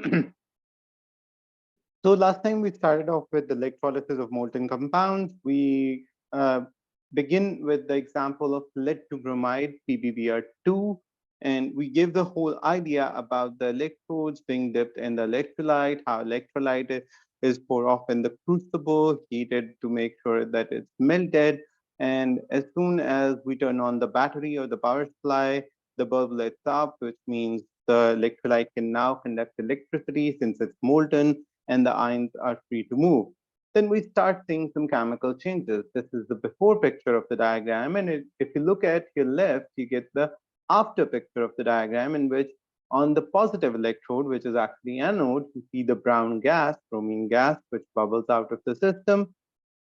So last time we started off with the electrolysis of molten compounds. We begin with the example of lead to bromide, PbBr2, and we give the whole idea about the electrodes being dipped in the electrolyte, how electrolyte is poured off in the crucible, heated to make sure that it's melted. And as soon as we turn on the battery or the power supply, the bulb lights up, which means the electrolyte can now conduct electricity since it's molten and the ions are free to move. Then we start seeing some chemical changes. This is the before picture of the diagram. And if you look at your left, you get the after picture of the diagram in which on the positive electrode, which is actually anode, you see the brown gas, bromine gas, which bubbles out of the system.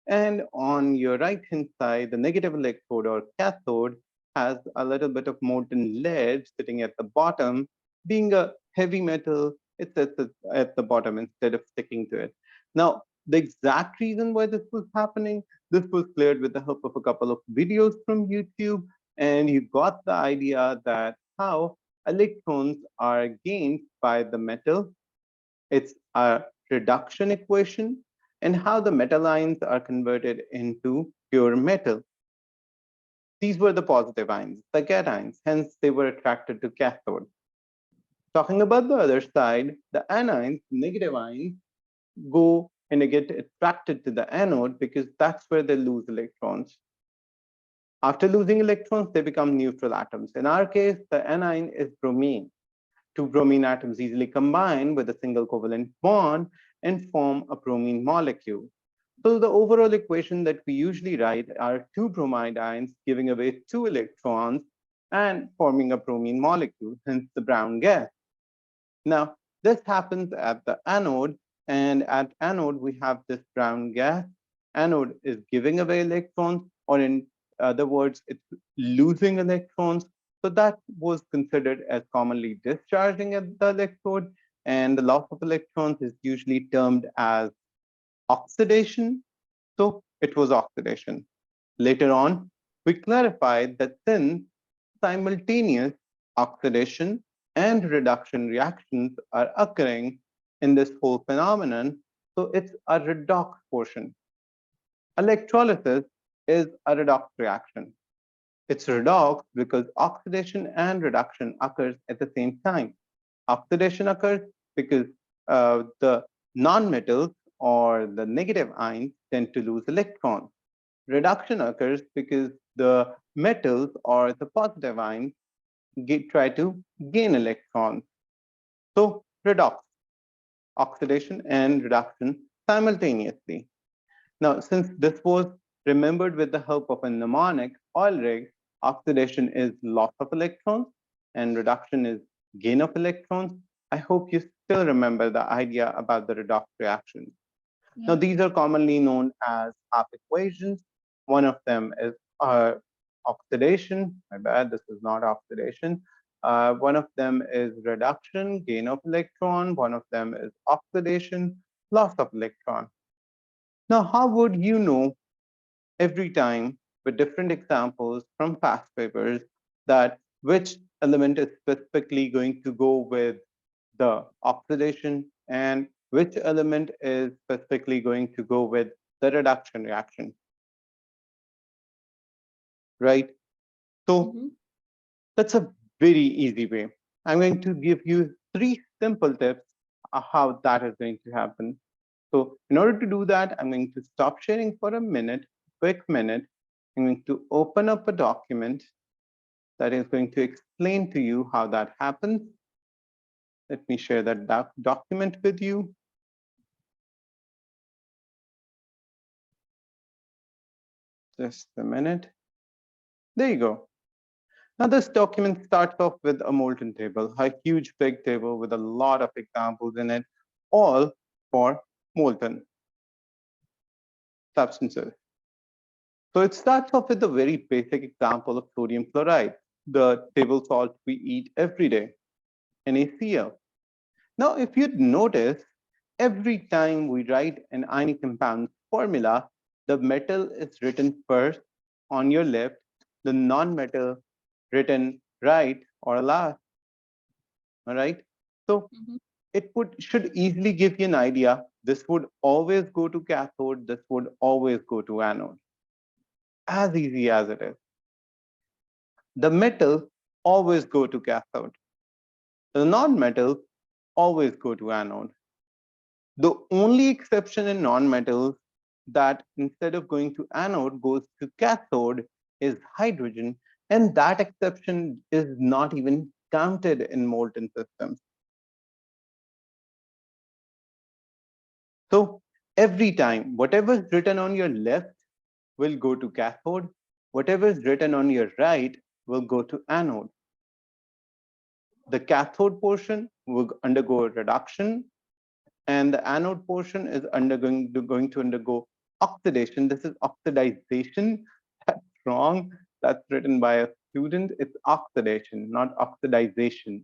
And on your right hand side, the negative electrode or cathode has a little bit of molten lead sitting at the bottom. Being a heavy metal, it sits at the bottom instead of sticking to it. Now, the exact reason why this was happening, this was cleared with the help of a couple of videos from YouTube, and you got the idea that how electrons are gained by the metal. It's a reduction equation, and how the metal ions are converted into pure metal. These were the positive ions, the cations, hence they were attracted to cathode. Talking about the other side, the anions, negative ions, go and they get attracted to the anode because that's where they lose electrons. After losing electrons, they become neutral atoms. In our case, the anion is bromine. Two bromine atoms easily combine with a single covalent bond and form a bromine molecule. So the overall equation that we usually write are two bromide ions giving away two electrons and forming a bromine molecule, hence the brown gas. Now, this happens at the anode, and at anode, we have this brown gas. Anode is giving away electrons, or in other words, it's losing electrons. So that was considered as commonly discharging at the electrode, and the loss of electrons is usually termed as oxidation. So it was oxidation. Later on, we clarified that since simultaneous oxidation and reduction reactions are occurring in this whole phenomenon, so it's a redox portion. Electrolysis is a redox reaction. It's redox because oxidation and reduction occurs at the same time. Oxidation occurs because the nonmetals or the negative ions tend to lose electrons. Reduction occurs because the metals or the positive ions try to gain electrons. So redox, oxidation and reduction simultaneously. Now, since this was remembered with the help of a mnemonic already, oxidation is loss of electrons and reduction is gain of electrons. I hope you still remember the idea about the redox reactions. Now, Yeah. these are commonly known as half equations. One of them is oxidation. My bad, this is not oxidation. One of them is reduction, gain of electron. One of them is oxidation, loss of electron. Now, how would you know every time with different examples from past papers that which element is specifically going to go with the oxidation and which element is specifically going to go with the reduction reaction, right? So Mm-hmm. that's a very easy way. I'm going to give you three simple tips of how that is going to happen. So in order to do that, I'm going to stop sharing for a minute, quick minute. I'm going to open up a document that is going to explain to you how that happens. Let me share that document with you. Just a minute. There you go. Now this document starts off with a molten table, a huge big table with a lot of examples in it, all for molten substances. So it starts off with a very basic example of sodium chloride, the table salt we eat every day, NaCl. Now, if you'd notice, every time we write an ionic compound formula, the metal is written first on your left, the non-metal written right or last. All right. So Mm-hmm. it should easily give you an idea. This would always go to cathode, this would always go to anode. As easy as it is. The metal always go to cathode. The non-metals always go to anode. The only exception in non-metals that instead of going to anode goes to cathode is hydrogen, and that exception is not even counted in molten systems. So every time, whatever is written on your left will go to cathode, whatever is written on your right will go to anode. The cathode portion will undergo reduction, and the anode portion is going to undergo oxidation. This is oxidization. That's wrong. That's written by a student. It's oxidation, not oxidization.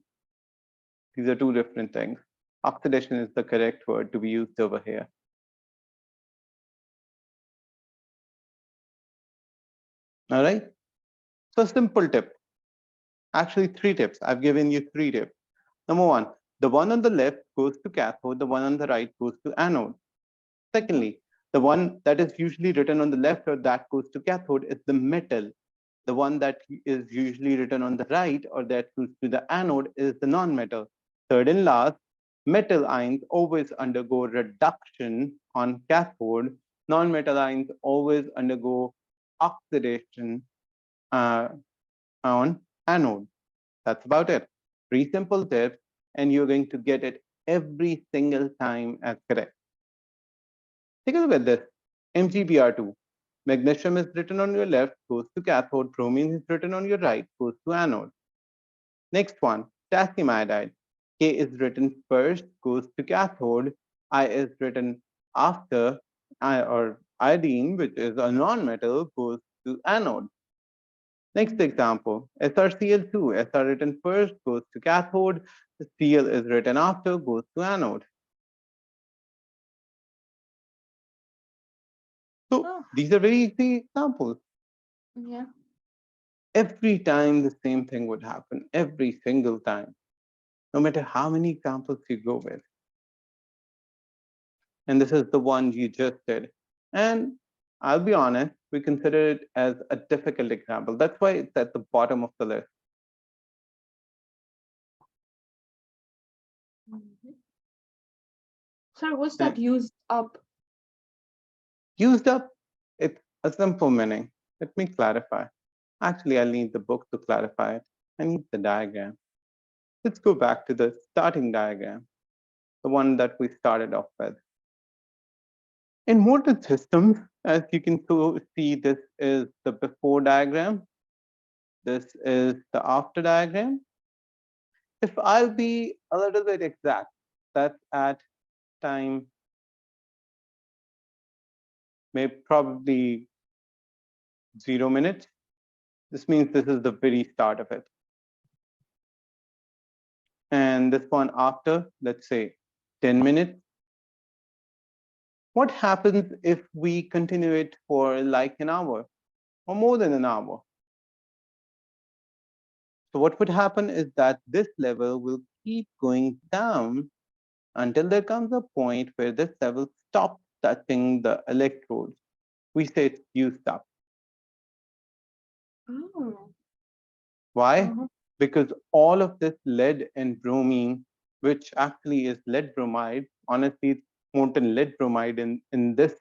These are two different things. Oxidation is the correct word to be used over here. All right. So simple tip. Actually, three tips. I've given you three tips. Number one, the one on the left goes to cathode, the one on the right goes to anode. Secondly, the one that is usually written on the left or that goes to cathode is the metal. The one that is usually written on the right or that goes to the anode is the non-metal. Third and last, metal ions always undergo reduction on cathode. Non-metal ions always undergo oxidation uh, on anode. That's about it. Three simple tips, and you're going to get it every single time as correct. Take a look at this. MgBr2. Magnesium is written on your left, goes to cathode. Bromine is written on your right, goes to anode. Next one, potassium iodide. K is written first, goes to cathode. I is written after, or iodine, which is a non-metal, goes to anode. Next example, SrCl2. Sr written first, goes to cathode. The Cl is written after, goes to anode. So these are very easy examples. Yeah. Every time the same thing would happen, every single time, no matter how many examples you go with. And this is the one you just did. And I'll be honest, we consider it as a difficult example. That's why it's at the bottom of the list. Mhm. Sir, what's that And used up? used up, it's a simple meaning. Let me clarify. Actually, I'll need the book to clarify it. I need the diagram. Let's go back to the starting diagram, the one that we started off with. In molten systems, as you can see, this is the before diagram. This is the after diagram. If I'll be a little bit exact, that's at time, maybe probably 0 minutes. This means this is the very start of it. And this one after, let's say 10 minutes. What happens if we continue it for like an hour or more than an hour? So what would happen is that this level will keep going down until there comes a point where this level stops touching the electrodes. We say it's used up. Oh. Why? Uh-huh. Because all of this lead and bromine, which actually is lead bromide, honestly, it's molten lead bromide in this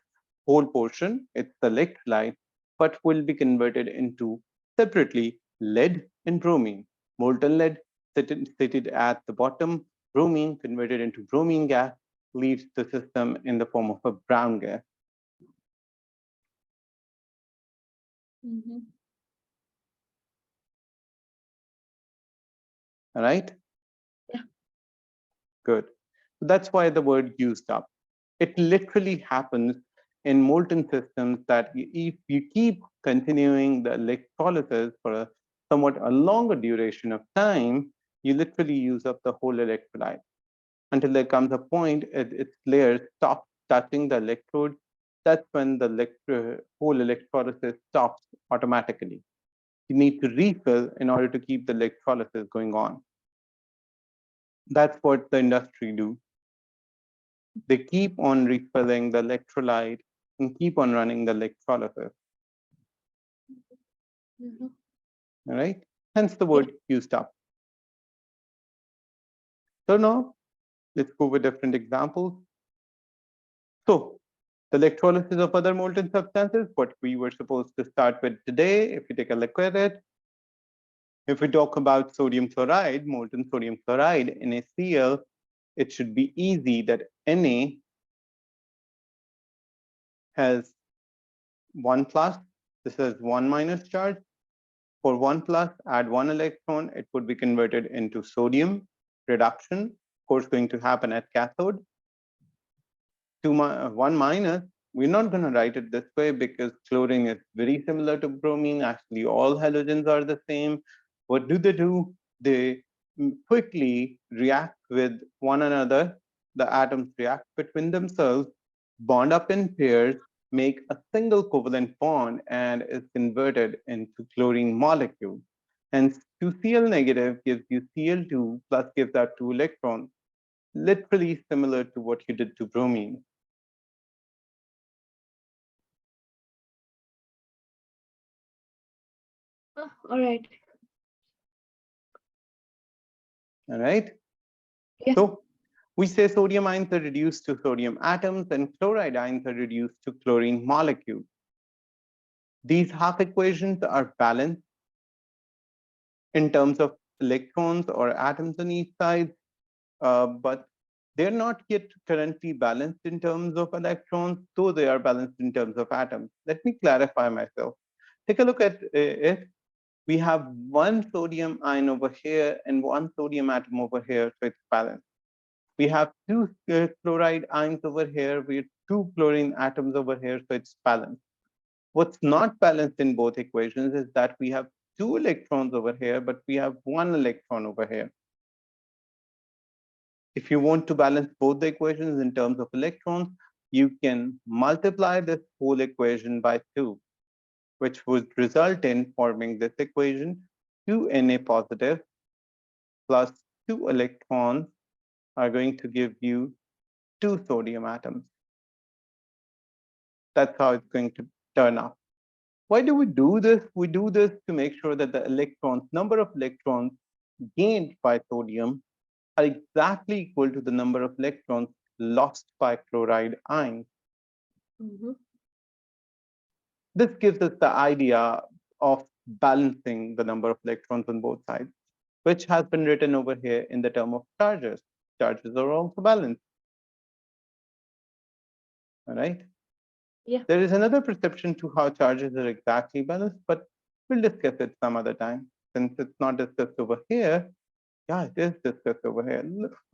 whole portion, it's the electrolyte, but will be converted into separately lead and bromine. Molten lead seated at the bottom, bromine converted into bromine gas, leaves the system in the form of a brown gas. Mm-hmm. All right? Yeah. Good. So that's why the word used up. It literally happens in molten systems that if you keep continuing the electrolysis for a somewhat a longer duration of time, you literally use up the whole electrolyte until there comes a point its layers stop touching the electrode. That's when the whole electrolysis stops automatically. You need to refill in order to keep the electrolysis going on. That's what the industry do. They keep on refilling the electrolyte and keep on running the electrolysis. Mhm. All right. Hence the Yeah. word used up. So now let's go with different examples. So the electrolysis of other molten substances, what we were supposed to start with today, if you take a look at it, if we talk about sodium chloride, molten sodium chloride, NaCl, it should be easy that Na has 1 plus, this is 1 minus charge. For 1 plus, add 1 electron, it would be converted into sodium reduction, of course, going to happen at cathode. 1 minus, we're not going to write it this way because chlorine is very similar to bromine. Actually, all halogens are the same. What do? They quickly react with one another. The atoms react between themselves, bond up in pairs, make a single covalent bond, and is converted into chlorine molecule. Hence, 2Cl negative gives you Cl2 plus gives out 2 electrons, literally similar to what you did to bromine. All right. All right. Yeah. So we say sodium ions are reduced to sodium atoms and chloride ions are reduced to chlorine molecules. These half equations are balanced in terms of electrons or atoms on each side, but they're not yet currently balanced in terms of electrons, though they are balanced in terms of atoms. Let me clarify myself. Take a look at it. We have one sodium ion over here and one sodium atom over here, so it's balanced. We have two chloride ions over here. We have two chlorine atoms over here, so it's balanced. What's not balanced in both equations is that we have two electrons over here, but we have one electron over here. If you want to balance both the equations in terms of electrons, you can multiply this whole equation by 2, which would result in forming this equation: 2Na positive plus 2 electrons are going to give you 2 sodium atoms. That's how it's going to turn out. Why do we do this? We do this to make sure that the electrons, number of electrons gained by sodium are exactly equal to the number of electrons lost by chloride ions. Mm-hmm. This gives us the idea of balancing the number of electrons on both sides, which has been written over here in the term of charges. Charges are also balanced. All right. Yeah. There is another perception to how charges are exactly balanced, but we'll discuss it some other time. Since it's not discussed over here, yeah, it is discussed over here.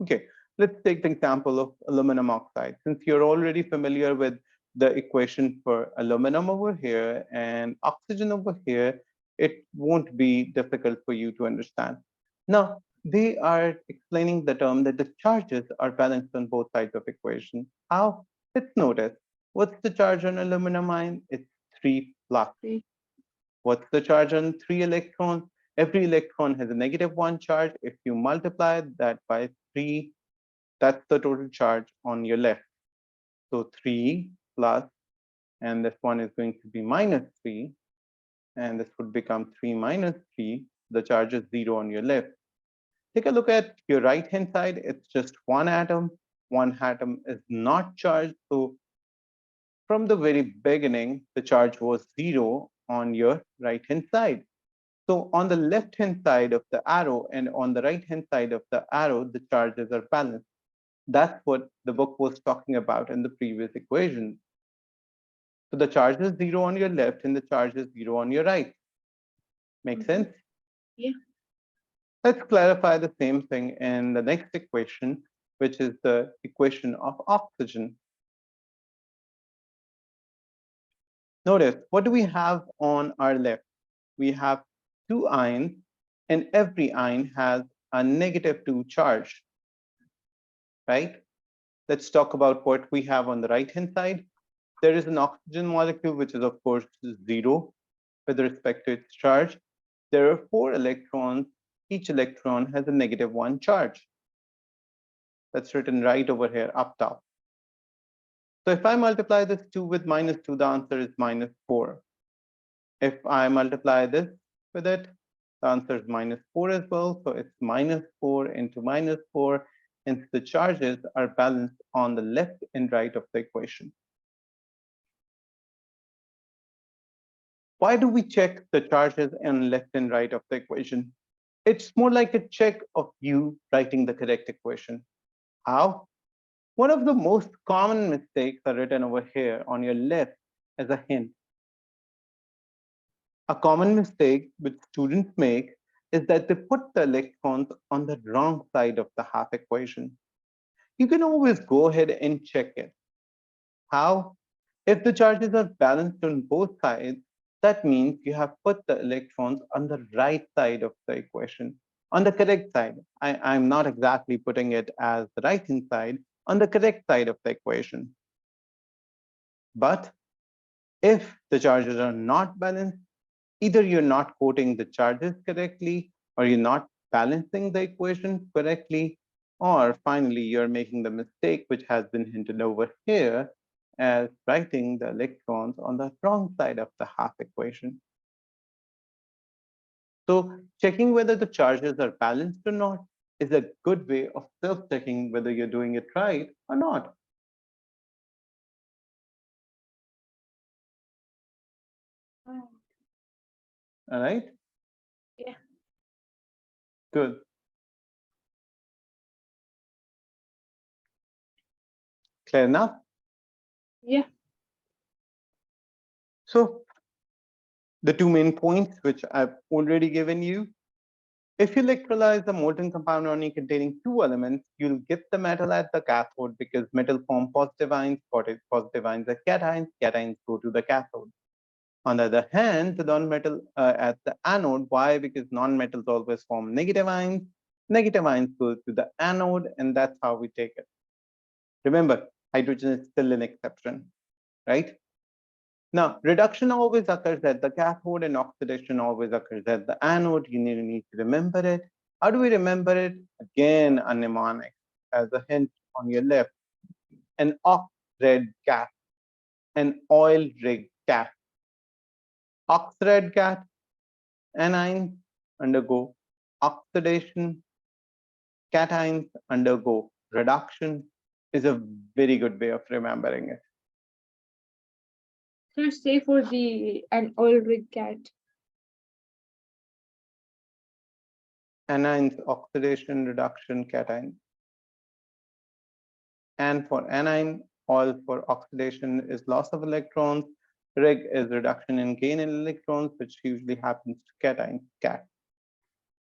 Okay, let's take the example of aluminum oxide. Since you're already familiar with the equation for aluminum over here and oxygen over here, it won't be difficult for you to understand. Now, they are explaining the term that the charges are balanced on both sides of equation. How? Let's notice. What's the charge on aluminum ion? It's 3 plus. Okay. What's the charge on 3 electrons? Every electron has a -1 charge. If you multiply that by 3, that's the total charge on your left. So 3 plus, and this one is going to be -3, and this would become 3 minus 3. The charge is 0 on your left. Take a look at your right-hand side. It's just one atom. One atom is not charged. So from the very beginning, the charge was 0 on your right-hand side. So on the left-hand side of the arrow and on the right-hand side of the arrow, the charges are balanced. That's what the book was talking about in the previous equation. So the charge is 0 on your left and the charge is 0 on your right. Make Mm-hmm. sense? Yeah. Let's clarify the same thing in the next equation, which is the equation of oxygen. Notice, what do we have on our left? We have two ions, and every ion has a -2 charge, right? Let's talk about what we have on the right-hand side. There is an oxygen molecule, which is, of course, 0 with respect to its charge. There are 4 electrons. Each electron has a -1 charge. That's written right over here up top. So if I multiply this 2 with -2, the answer is -4. If I multiply this with it, the answer is -4 as well. So it's -4 into -4. Hence the charges are balanced on the left and right of the equation. Why do we check the charges on left and right of the equation? It's more like a check of you writing the correct equation. How? One of the most common mistakes are written over here on your left as a hint. A common mistake which students make is that they put the electrons on the wrong side of the half equation. You can always go ahead and check it. How? If the charges are balanced on both sides, that means you have put the electrons on the right side of the equation, on the correct side. I'm not exactly putting it as the right hand side, on the correct side of the equation. But if the charges are not balanced, either you're not quoting the charges correctly, or you're not balancing the equation correctly, or finally, you're making the mistake which has been hinted over here as writing the electrons on the wrong side of the half equation. So checking whether the charges are balanced or not is a good way of self-checking whether you're doing it right or not. Oh, All right, yeah. good. Clear enough? Yeah. So the two main points which I've already given you. If you electrolyze a molten compound only containing two elements, you'll get the metal at the cathode because metal form positive ions, positive ions are cations, cations go to the cathode. On the other hand, the non-metal at the anode, why? Because non-metals always form negative ions go to the anode, and that's how we take it. Remember, hydrogen is still an exception, right? Now, reduction always occurs at the cathode and oxidation always occurs at the anode. You need to remember it. How do we remember it? Again, a mnemonic as a hint on your left. An ox-red cat, an oil-rig cat. Ox-red cat, anions undergo oxidation, cations undergo reduction is a very good way of remembering it. So say for the an oil rig cat. Anions, oxidation, reduction, cation. And for anion, oil for oxidation is loss of electrons. Rig is reduction in gain in electrons, which usually happens to cations, cat.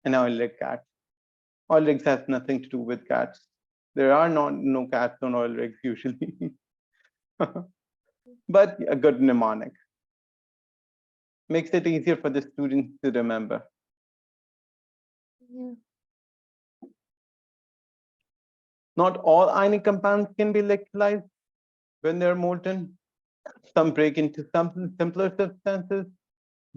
And oil rig cat. Oil rigs has nothing to do with cats. There are no cats on oil rigs usually, but a good mnemonic. Makes it easier for the students to remember. Yeah. Not all ionic compounds can be electrolyzed when they're molten. Some break into some simpler substances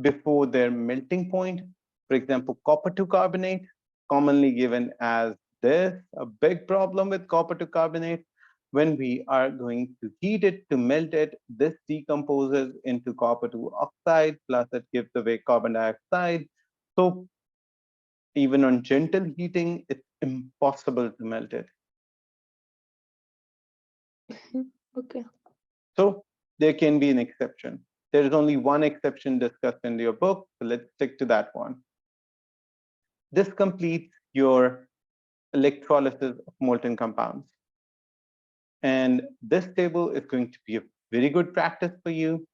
before their melting point. For example, copper to carbonate, commonly given as this, a big problem with copper to carbonate. When we are going to heat it to melt it, this decomposes into copper to oxide, plus it gives away carbon dioxide. So even on gentle heating, it's impossible to melt it. Okay. So there can be an exception. There is only one exception discussed in your book, so let's stick to that one. This completes your electrolysis of molten compounds. And this table is going to be a very good practice for you.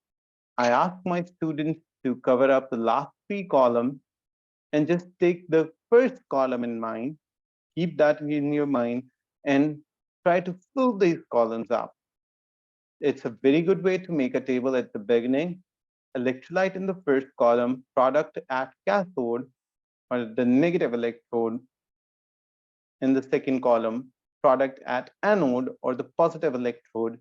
I ask my students to cover up the last three columns and just take the first column in mind, keep that in your mind, and try to fill these columns up. It's a very good way to make a table at the beginning. Electrolyte in the first column, product at cathode, or the negative electrode in the second column, product at anode or the positive electrode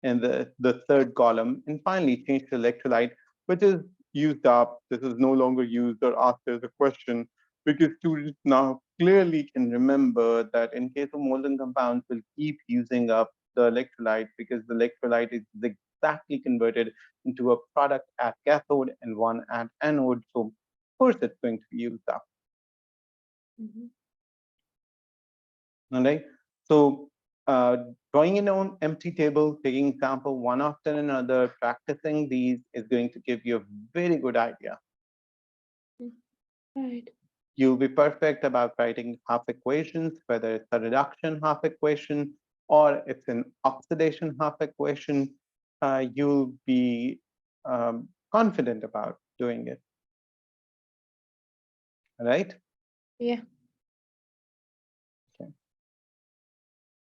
in the third column, and finally change to electrolyte, which is used up. This is no longer used or asked as a question because students now clearly can remember that in case of molten compounds, we'll keep using up the electrolyte because the electrolyte is exactly converted into a product at cathode and one at anode. So of course it's going to be used up. Mhm. All right. So drawing in on empty table, taking sample one after another, practicing these is going to give you a very good idea. Right. You'll be perfect about writing half equations, whether it's a reduction half equation or it's an oxidation half equation. You'll be confident about doing it. All right. Yeah.